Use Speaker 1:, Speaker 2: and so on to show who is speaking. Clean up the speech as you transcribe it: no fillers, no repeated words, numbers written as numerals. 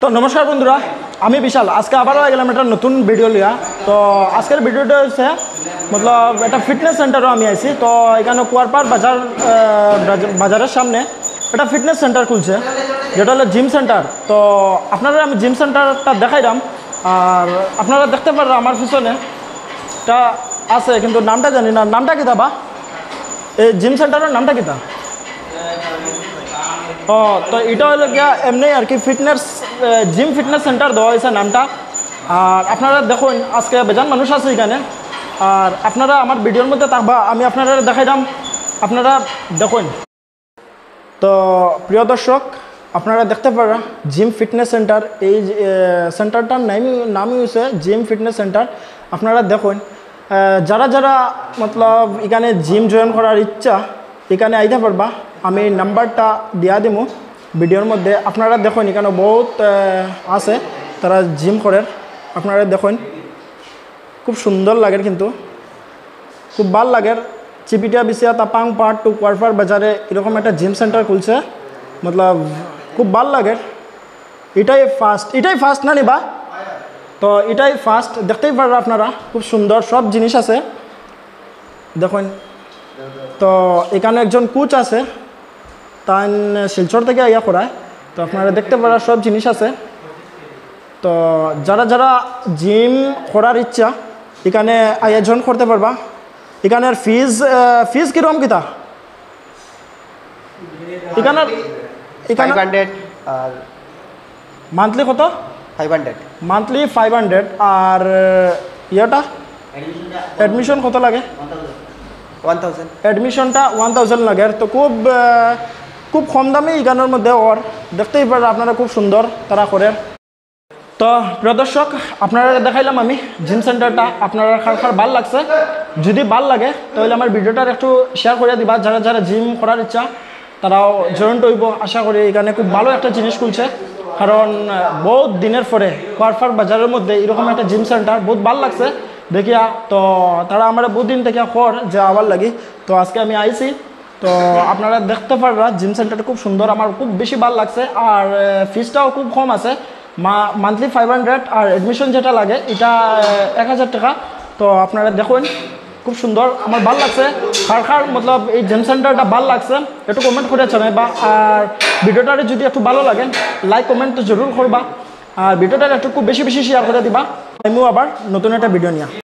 Speaker 1: তো নমস্কার বন্ধুরা, আমি বিশাল। আজকে আবারও গেলাম একটা নতুন ভিডিও লিয়া। তো আজকের ভিডিওটা হচ্ছে মতলব একটা ফিটনেস সেন্টারও আমি আইছি। তো এখানে কুয়ারপাড় বাজারের সামনে একটা ফিটনেস সেন্টার খুলছে, যেটা হলো জিম সেন্টার। তো আপনারা আমি জিম সেন্টারটা দেখাইলাম, আর আপনারা দেখতে পারেন আমার পিছনে এটা আছে, কিন্তু নামটা জানি না। নামটা কী দাবা এই জিম সেন্টারের নামটা কী? ও, তো এটা হলো গিয়া এমনি আর কি ফিটনেস জিম ফিটনেস সেন্টার দেওয়া হয়েছে নামটা। আর আপনারা দেখুন আজকে বেজান মানুষ আছে এখানে, আর আপনারা আমার ভিডিওর মধ্যে থাকবা, আমি আপনারা দেখাইলাম, আপনারা দেখুন। তো প্রিয় দর্শক, আপনারা দেখতে পারেন জিম ফিটনেস সেন্টার। এই সেন্টারটার নামই হচ্ছে জিম ফিটনেস সেন্টার। আপনারা দেখুন, যারা যারা মতলব এখানে জিম জয়েন করার ইচ্ছা এখানে আইতে পারবা। আমি নাম্বারটা দিয়া দিব ভিডিওর মধ্যে। আপনারা দেখুন এখানে বহুত আছে তারা জিম করে। আপনারা দেখুন খুব সুন্দর লাগে, কিন্তু খুব ভাল লাগে। চিপিটিয়া বিছিয়া তাপাং পার্ট টু কুয়ারপাড় বাজারে এরকম একটা জিম সেন্টার খুলছে, মতলব খুব ভাল লাগে। এটাই ফার্স্ট না নিবা? তো এটাই ফার্স্ট। দেখতেই পারেন আপনারা, খুব সুন্দর সব জিনিস আছে দেখুন। তো এখানে একজন কোচ আছে, তাই শিলচর থেকে ইয়া করায়। তো আপনারা দেখতে পারেন সব জিনিস আছে। তো যারা যারা জিম করার ইচ্ছা এখানে আয়োজন করতে পারবা। এখানের ফিজ কীরকম কিতা? এখানে
Speaker 2: 500 আর
Speaker 1: মান্থলি কত?
Speaker 2: 500
Speaker 1: মান্থলি 500। আর ইয়েটা অ্যাডমিশন কত লাগে?
Speaker 2: 1000
Speaker 1: অ্যাডমিশনটা 1000 লাগে। তো খুব কম দামে এখানের মধ্যে ওর দেখতেই পারেন আপনারা, খুব সুন্দর তারা করে। তো প্রিয় দর্শক, আপনারা দেখাইলাম আমি জিম সেন্টারটা। আপনারা খার ভাল লাগছে? যদি ভাল লাগে তাহলে আমার ভিডিওটার একটু শেয়ার করে দিবা। যারা যারা জিম করার ইচ্ছা তারাও জয়েন্ট হইব। আশা করি এখানে খুব ভালো একটা জিনিস খুলছে, কারণ বহুত দিনের পরে কুয়ারপাড় বাজারের মধ্যে এরকম একটা জিম সেন্টার বহুত ভাল লাগছে দেখিয়া। তো তারা আমার বহুত দিন থেকে কর যে আবার লাগি। তো আজকে আমি আইছি। তো আপনারা দেখতে পাররা জিম সেন্টারটা খুব সুন্দর, আমার খুব বেশি ভালো লাগছে। আর ফিসটাও খুব কম আছে, মান্থলি 500। আর অ্যাডমিশন যেটা লাগে এটা 1000 টাকা। তো আপনারা দেখুন খুব সুন্দর, আমার ভাল লাগছে। খার মতলব এই জিম সেন্টারটা ভাল লাগছে একটু কমেন্ট করে জানাইবা। আর ভিডিওটা যদি একটু ভালো লাগে লাইক কমেন্ট তো জরুর করবা। আর ভিডিওটা একটু খুব বেশি শেয়ার করে দিবা। আমিও আবার নতুন একটা ভিডিও নিয়ে